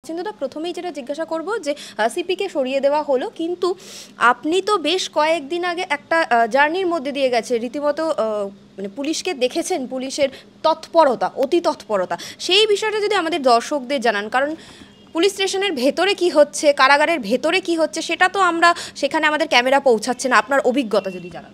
সুচিন্তুদা, প্রথমেই যেটা জিজ্ঞাসা করব যে সিপিকে সরিয়ে দেওয়া হলো, কিন্তু আপনি তো বেশ কয়েকদিন আগে একটা জার্নির মধ্যে দিয়ে গেছে, রীতিমতো মানে পুলিশকে দেখেছেন, পুলিশের তৎপরতা, অতি তৎপরতা, সেই বিষয়টা যদি আমাদের দর্শকদের জানান। কারণ পুলিশ স্টেশনের ভেতরে কি হচ্ছে, কারাগারের ভেতরে কি হচ্ছে, সেটা তো আমরা সেখানে আমাদের ক্যামেরা পৌঁছাচ্ছে না। আপনার অভিজ্ঞতা যদি জানান।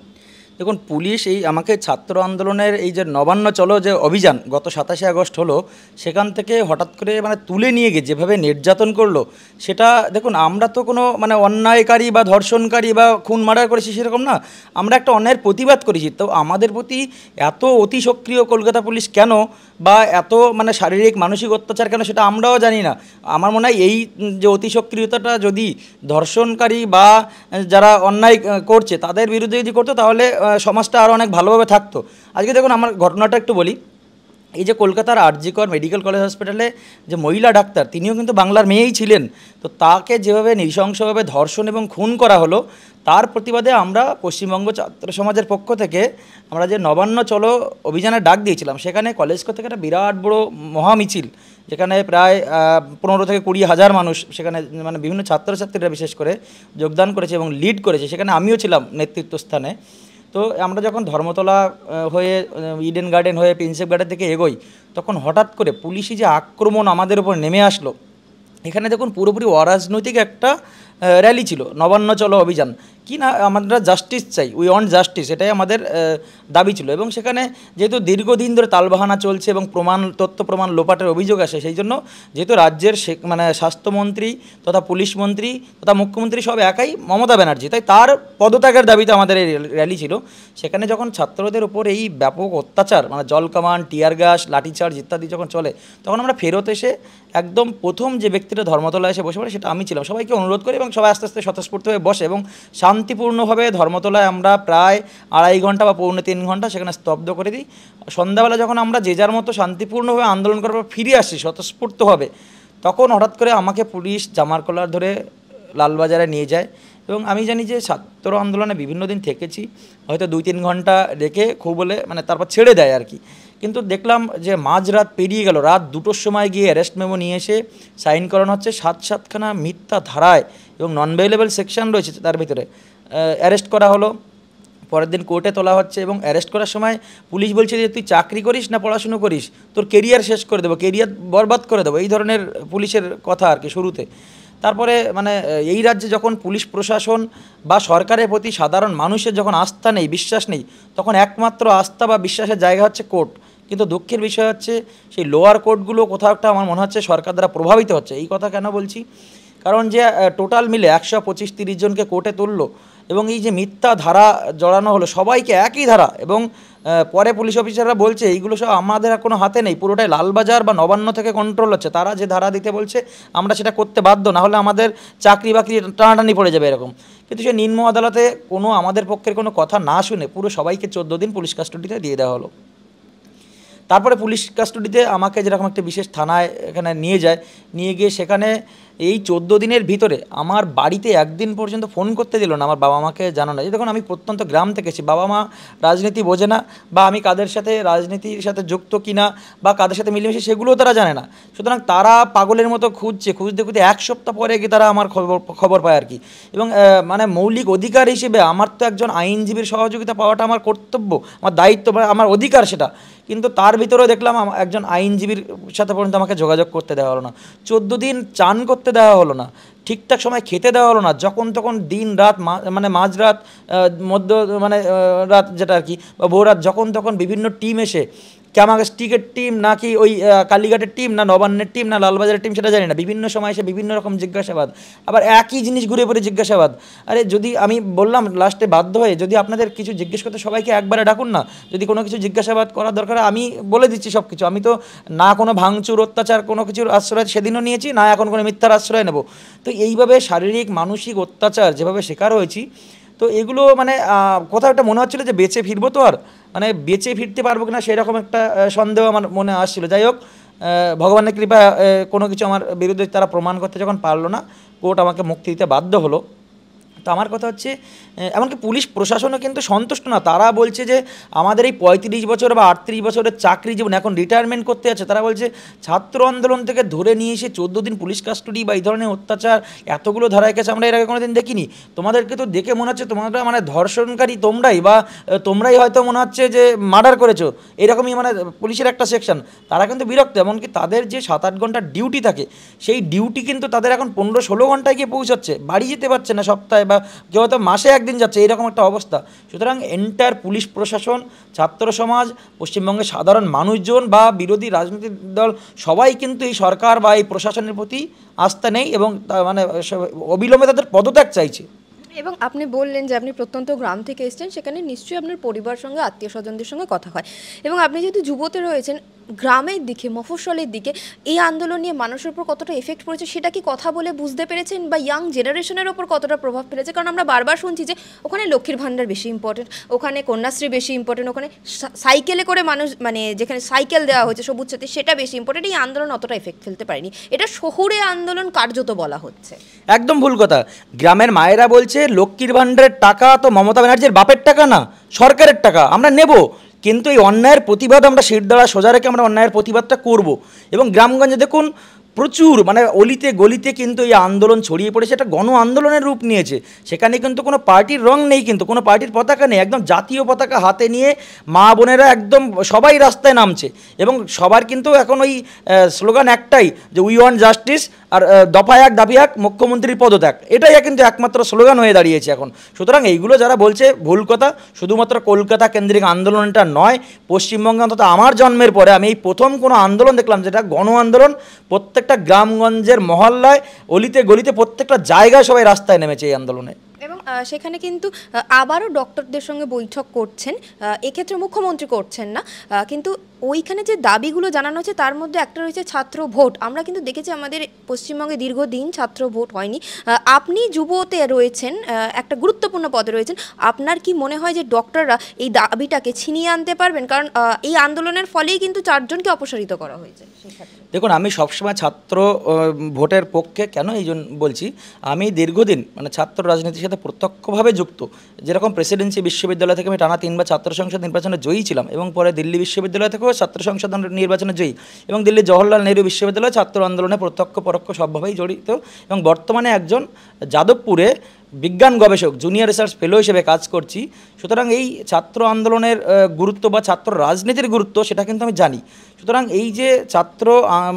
দেখুন, পুলিশ এই আমাকে ছাত্র আন্দোলনের এই যে নবান্ন চলো যে অভিযান গত 27শে আগস্ট হলো, সেখান থেকে হঠাৎ করে মানে তুলে নিয়ে গিয়ে যেভাবে নির্যাতন করলো, সেটা দেখুন, আমরা তো কোনো মানে অন্যায়কারী বা ধর্ষণকারী বা খুন মার্ডার করেছি সেরকম না, আমরা একটা অন্যায়ের প্রতিবাদ করেছি। তো আমাদের প্রতি এত অতি সক্রিয় কলকাতা পুলিশ কেন, বা এত মানে শারীরিক মানসিক অত্যাচার কেন, সেটা আমরাও জানি না। আমার মনে হয় এই যে অতি সক্রিয়তাটা যদি ধর্ষণকারী বা যারা অন্যায় করছে তাদের বিরুদ্ধে যদি করতো, তাহলে সমাজটা আরও অনেক ভালোভাবে থাকতো। আজকে দেখুন, আমার ঘটনাটা একটু বলি। এই যে কলকাতার আরজি কর মেডিকেল কলেজ হসপিটালে যে মহিলা ডাক্তার, তিনিও কিন্তু বাংলার মেয়েই ছিলেন। তো তাকে যেভাবে নৃশংসভাবে ধর্ষণ এবং খুন করা হলো, তার প্রতিবাদে আমরা পশ্চিমবঙ্গ ছাত্র সমাজের পক্ষ থেকে আমরা যে নবান্ন চলো অভিযানে ডাক দিয়েছিলাম, সেখানে কলেজ থেকে একটা বিরাট বড় মহামিছিল, যেখানে প্রায় 15 থেকে 20 হাজার মানুষ সেখানে মানে বিভিন্ন ছাত্রছাত্রীরা বিশেষ করে যোগদান করেছে এবং লিড করেছে। সেখানে আমিও ছিলাম নেতৃত্ব স্থানে। তো আমরা যখন ধর্মতলা হয়ে ইডেন গার্ডেন হয়ে প্রিন্সেপ গার্ডেন থেকে এগোই, তখন হঠাৎ করে পুলিশি যে আক্রমণ আমাদের উপর নেমে আসলো, এখানে দেখুন পুরোপুরি অরাজনৈতিক একটা র্যালি ছিল, নবান্ন চলো অভিযান। কি না, আমরা জাস্টিস চাই, উই ওয়ান্ট জাস্টিস, এটাই আমাদের দাবি ছিল। এবং সেখানে যেহেতু দীর্ঘদিন ধরে তালবাহানা চলছে এবং তথ্য প্রমাণ লোপাটের অভিযোগ আসে, সেই জন্য যেহেতু রাজ্যের মানে স্বাস্থ্যমন্ত্রী তথা পুলিশ মন্ত্রী তথা মুখ্যমন্ত্রী সব একাই মমতা ব্যানার্জি, তাই তার পদত্যাগের দাবিতে আমাদের এই র্যালি ছিল। সেখানে যখন ছাত্রদের উপর এই ব্যাপক অত্যাচার মানে জল কামান, টিয়ার গ্যাস, লাঠিচার্জ ইত্যাদি যখন চলে, তখন আমরা ফেরত এসে একদম প্রথম যে ব্যক্তিটা ধর্মতলায় এসে বসে পড়ে সেটা আমি ছিলাম। সবাইকে অনুরোধ করি এবং সবাই আস্তে আস্তে স্বতঃস্ফূর্ত হয়ে বসে এবং শান্তিপূর্ণভাবে ধর্মতলায় আমরা প্রায় 2.5 ঘন্টা বা 2.25 ঘন্টা সেখানে স্তব্ধ করে দিই। সন্ধ্যাবেলা যখন আমরা যে যার মতো শান্তিপূর্ণভাবে আন্দোলন করার পর ফিরে আসি স্বতঃস্ফূর্তভাবে, তখন হঠাৎ করে আমাকে পুলিশ জামার কলার ধরে লালবাজারে নিয়ে যায়। এবং আমি জানি যে ছাত্র আন্দোলনে বিভিন্ন দিন থেকেছি, হয়তো 2-3 ঘন্টা রেখে খুব বলে মানে তারপর ছেড়ে দেয় আর কি। কিন্তু দেখলাম যে মাঝরাত পেরিয়ে গেল, রাত 2টোর সময় গিয়ে অ্যারেস্ট মেমো নিয়ে এসে সাইন করানো হচ্ছে 7-7খানা মিথ্যা ধারায় এবং নন ভেইলেবল সেকশন রয়েছে তার ভিতরে। অ্যারেস্ট করা হলো, পরের দিন কোর্টে তোলা হচ্ছে এবং অ্যারেস্ট করার সময় পুলিশ বলছে যে তুই চাকরি করিস না পড়াশুনো করিস, তোর কেরিয়ার শেষ করে দেবো, কেরিয়ার বরবাদ করে দেবো, এই ধরনের পুলিশের কথা আর কি শুরুতে। তারপরে মানে এই রাজ্যে যখন পুলিশ প্রশাসন বা সরকারের প্রতি সাধারণ মানুষের যখন আস্থা নেই, বিশ্বাস নেই, তখন একমাত্র আস্থা বা বিশ্বাসের জায়গা হচ্ছে কোর্ট। কিন্তু দুঃখের বিষয় হচ্ছে সেই লোয়ার কোর্টগুলো কোথাও একটা আমার মনে হচ্ছে সরকার দ্বারা প্রভাবিত হচ্ছে। এই কথা কেন বলছি, কারণ যে টোটাল মিলে 125-30 জনকে কোর্টে তুললো এবং এই যে মিথ্যা ধারা জড়ানো হলো সবাইকে একই ধারা, এবং পরে পুলিশ অফিসাররা বলছে এইগুলো সব আমাদের আর কোনো হাতে নেই, পুরোটাই লালবাজার বা নবান্ন থেকে কন্ট্রোল হচ্ছে, তারা যে ধারা দিতে বলছে আমরা সেটা করতে বাধ্য, না হলে আমাদের চাকরি বাকরি টানাটানি পড়ে যাবে এরকম। কিন্তু সে নিম্ন আদালতে কোনো আমাদের পক্ষের কোনো কথা না শুনে পুরো সবাইকে 14 দিন পুলিশ কাস্টডিতে দিয়ে দেওয়া হলো। তারপরে পুলিশ কাস্টডিতে আমাকে যেরকম একটা বিশেষ থানায় এখানে নিয়ে যায়, নিয়ে গিয়ে সেখানে এই 14 দিনের ভিতরে আমার বাড়িতে একদিন পর্যন্ত ফোন করতে দিল না আমার বাবা মাকে জানানো। এই দেখুন, আমি প্রত্যন্ত গ্রাম থেকে এসেছি, বাবা মা রাজনীতি বোঝে না বা আমি কাদের সাথে রাজনীতির সাথে যুক্ত কিনা বা কাদের সাথে মিলেমিশে সেগুলোও তারা জানে না। সুতরাং তারা পাগলের মতো খুঁজতে খুঁজতে 1 সপ্তাহ পরে গিয়ে তারা আমার খবর পায় আর কি। এবং মানে মৌলিক অধিকার হিসেবে আমার তো একজন আইনজীবীর সহযোগিতা পাওয়াটা আমার কর্তব্য, আমার দায়িত্ব, আমার অধিকার সেটা। কিন্তু তার ভিতরেও দেখলাম একজন আইনজীবীর সাথে পর্যন্ত আমাকে যোগাযোগ করতে দেওয়া হলো না। 14 দিন চান করতে দেওয়া হলো না, ঠিকঠাক সময় খেতে দেওয়া হলো না, যখন তখন দিন রাত মানে মাঝরাত মধ্য মানে রাত যেটা আর কি বা ভোররাত যখন তখন বিভিন্ন টিম এসে ক্যামাস্টিকের টিম নাকি ওই কালীঘাটের টিম না নবান্নের টিম না লালবাজারের টিম সেটা জানি না, বিভিন্ন সময় এসে বিভিন্ন রকম জিজ্ঞাসাবাদ, আবার একই জিনিস ঘুরে পড়ে জিজ্ঞাসাবাদ। আরে যদি আমি বললাম লাস্টে বাধ্য হয়ে, যদি আপনাদের কিছু জিজ্ঞেস করতে সবাইকে একবারে ডাকুন না, যদি কোনো কিছু জিজ্ঞাসাবাদ করার দরকার আমি বলে দিচ্ছি সব কিছু। আমি তো না কোনো ভাঙচুর অত্যাচার কোনো কিছুর আশ্রয় সেদিনও নিয়েছি, না এখন কোনো মিথ্যার আশ্রয় নেব। তো এইভাবে শারীরিক মানসিক অত্যাচার যেভাবে শিকার হয়েছি, তো এগুলো মানে কোথাও একটা মনে হচ্ছিলো যে বেঁচে ফিরবো, তো আর মানে বেঁচে ফিরতে পারবো কিনা সেরকম একটা সন্দেহ আমার মনে আসছিলো। যাই হোক, ভগবানের কৃপা কোনো কিছু আমার বিরুদ্ধে তারা প্রমাণ করতে যখন পারলো না, কোর্ট আমাকে মুক্তি দিতে বাধ্য হলো। তো আমার কথা হচ্ছে এমনকি পুলিশ প্রশাসনও কিন্তু সন্তুষ্ট না। তারা বলছে যে আমাদের এই 35 বছর বা 38 বছরের চাকরি জীবন এখন রিটায়ারমেন্ট করতে যাচ্ছে, তারা বলছে ছাত্র আন্দোলন থেকে ধরে নিয়ে এসে 14 দিন পুলিশ কাস্টডি বা এই ধরনের অত্যাচার এতগুলো ধারায় গেছে আমরা এর আগে কোনোদিন দেখিনি। তোমাদেরকে তো দেখে মনে হচ্ছে তোমরা মানে ধর্ষণকারী তোমরাই, বা তোমরাই হয়তো মনে হচ্ছে যে মার্ডার করেছো, এরকমই মানে পুলিশের একটা সেকশন। তারা কিন্তু বিরক্ত, এমনকি তাদের যে 7-8 ঘন্টার ডিউটি থাকে সেই ডিউটি কিন্তু তাদের এখন 15-16 ঘন্টায় গিয়ে পৌঁছাচ্ছে, বাড়ি যেতে পারছে না সপ্তাহে, বা কেউ হয়তো মাসে একদিন যাচ্ছে, এরকম একটা অবস্থা। সুতরাং এন্টায়ার পুলিশ প্রশাসন, ছাত্র সমাজ, পশ্চিমবঙ্গের সাধারণ মানুষজন বা বিরোধী রাজনৈতিক দল সবাই কিন্তু এই সরকার বা এই প্রশাসনের প্রতি আস্থা নেই এবং মানে অবিলম্বে তাদের পদত্যাগ চাইছে। এবং আপনি বললেন যে আপনি প্রত্যন্ত গ্রাম থেকে এসেছেন, সেখানে নিশ্চয়ই আপনার পরিবার সঙ্গে আত্মীয় স্বজনদের সঙ্গে কথা হয়, এবং আপনি যেহেতু যুবতে রয়েছেন, গ্রামের দিকে মফস্বলের দিকে এই আন্দোলন নিয়ে মানুষের উপর কতটা এফেক্ট পড়েছে সেটা কি কথা বলে বুঝতে পেরেছেন, বা ইয়াং জেনারেশনের ওপর কতটা প্রভাব ফেলেছে? কারণ আমরা বারবার শুনছি যে ওখানে লক্ষ্মীর ভাণ্ডার বেশি ইম্পর্টেন্ট, ওখানে কন্যাশ্রী বেশি ইম্পর্টেন্ট, ওখানে সাইকেলে করে মানুষ মানে যেখানে সাইকেল দেওয়া হয়েছে সবুজ সাথী সেটা বেশি ইম্পর্টেন্ট। এই আন্দোলন অতটা এফেক্ট ফেলতে পারেনি, এটা শহুরে আন্দোলন কার্যত বলা হচ্ছে। একদম ভুল কথা। গ্রামের মায়েরা বলছে লক্ষ্মীর ভাণ্ডারের টাকা তো মমতা ব্যানার্জির বাপের টাকা না, সরকারের টাকা, আমরা নেব। কিন্তু এই অন্যায়ের প্রতিবাদ আমরা শিরদাঁড়া সোজা রেখে আমরা অন্যায়ের প্রতিবাদটা করব। এবং গ্রামগঞ্জে দেখুন প্রচুর মানে অলিতে গলিতে কিন্তু এই আন্দোলন ছড়িয়ে পড়েছে, এটা গণ আন্দোলনের রূপ নিয়েছে। সেখানে কিন্তু কোনো পার্টির রং নেই, কিন্তু কোনো পার্টির পতাকা নেই, একদম জাতীয় পতাকা হাতে নিয়ে মা বোনেরা একদম সবাই রাস্তায় নামছে। এবং সবার কিন্তু এখন ওই স্লোগান একটাই যে উই ওয়ান্ট জাস্টিস, আর দফা এক দাবি এক মুখ্যমন্ত্রীর পদত্যাগ, এটাই কিন্তু একমাত্র স্লোগান হয়ে দাঁড়িয়েছে এখন। সুতরাং এইগুলো যারা বলছে ভুল কথা। শুধুমাত্র কলকাতা কেন্দ্রিক আন্দোলনটা নয়, পশ্চিমবঙ্গে অন্তত আমার জন্মের পরে আমি এই প্রথম কোনো আন্দোলন দেখলাম যেটা গণ আন্দোলন। প্রত্যেকটা গ্রামগঞ্জের মহল্লায় অলিতে গলিতে প্রত্যেকটা জায়গায় সবাই রাস্তায় নেমেছে এই আন্দোলনে। এবং সেখানে কিন্তু আবারও ডক্টরদের সঙ্গে বৈঠক করছেন, এক্ষেত্রে মুখ্যমন্ত্রী করছেন না, কিন্তু ওইখানে যে দাবিগুলো জানানো হচ্ছে তার মধ্যে একটা রয়েছে ছাত্র ভোট। আমরা কিন্তু দেখেছি আমাদের পশ্চিমবঙ্গে দীর্ঘদিন ছাত্র ভোট হয়নি। আপনি যুবতে রয়েছেন, একটা গুরুত্বপূর্ণ পদে রয়েছেন, আপনার কি মনে হয় যে ডক্টররা এই দাবিটাকে ছিনিয়ে আনতে পারবেন? কারণ এই আন্দোলনের ফলেই কিন্তু 4 জনকে অপসারিত করা হয়েছে। দেখুন, আমি সবসময় ছাত্র ভোটের পক্ষে। কেন এই জন্য বলছি, আমি দীর্ঘদিন মানে ছাত্র রাজনীতির সাথে প্রত্যক্ষভাবে যুক্ত। যেরকম প্রেসিডেন্সি বিশ্ববিদ্যালয় থেকে আমি টানা 3বার ছাত্র সংসদ নির্বাচনে জয়ী ছিলাম, এবং পরে দিল্লি বিশ্ববিদ্যালয় থেকেও ছাত্র সংসদ নির্বাচনে জয়ী, এবং দিল্লি জওহরলাল নেহরু বিশ্ববিদ্যালয় ছাত্র আন্দোলনে প্রত্যক্ষ পরোক্ষ সবভাবেই জড়িত, এবং বর্তমানে একজন যাদবপুরে বিজ্ঞান গবেষক জুনিয়র রিসার্চ ফেলো হিসেবে কাজ করছি। সুতরাং এই ছাত্র আন্দোলনের গুরুত্ব বা ছাত্র রাজনীতির গুরুত্ব সেটা কিন্তু আমি জানি। সুতরাং এই যে ছাত্র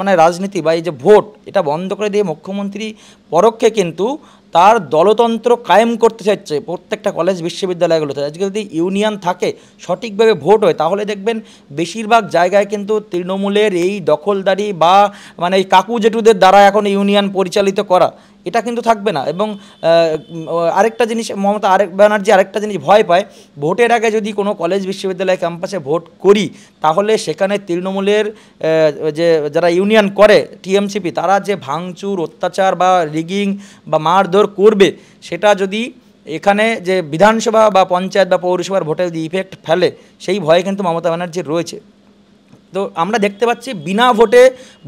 মানে রাজনীতি বা এই যে ভোট, এটা বন্ধ করে দিয়ে মুখ্যমন্ত্রী পরোক্ষে কিন্তু তার দলতন্ত্র কায়েম করতে চাইছে প্রত্যেকটা কলেজ বিশ্ববিদ্যালয়গুলোতে। আজকে যদি ইউনিয়ন থাকে, সঠিকভাবে ভোট হয়, তাহলে দেখবেন বেশিরভাগ জায়গায় কিন্তু তৃণমূলের এই দখলদারি বা মানে এই কাকু জেঠুদের দ্বারা এখন ইউনিয়ন পরিচালিত করা, এটা কিন্তু থাকবে না। এবং আরেকটা জিনিস মমতা ব্যানার্জি আরেকটা জিনিস ভয় পায়, ভোটের আগে যদি কোনো কলেজ বিশ্ববিদ্যালয় ক্যাম্পাসে ভোট করি, তাহলে সেখানে তৃণমূলের যে যারা ইউনিয়ন করে টিএমসিপি, তারা যে ভাঙচুর, অত্যাচার বা রিগিং বা মারধর করবে, সেটা যদি এখানে যে বিধানসভা বা পঞ্চায়েত বা পৌরসভার ভোটে যদি ইফেক্ট ফেলে, সেই ভয়ে কিন্তু মমতা ব্যানার্জির রয়েছে। তো আমরা দেখতে পাচ্ছি বিনা ভোটে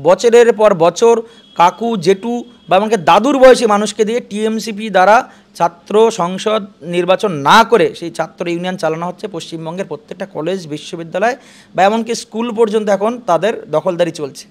বছরের পর বছর কাকু জেঠু বা এমনকি দাদুর বয়সী মানুষকে দিয়ে টিএমসিপি দ্বারা ছাত্র সংসদ নির্বাচন না করে সেই ছাত্র ইউনিয়ন চালানো হচ্ছে। পশ্চিমবঙ্গের প্রত্যেকটা কলেজ বিশ্ববিদ্যালয় বা এমনকি স্কুল পর্যন্ত এখন তাদের দখলদারি চলছে।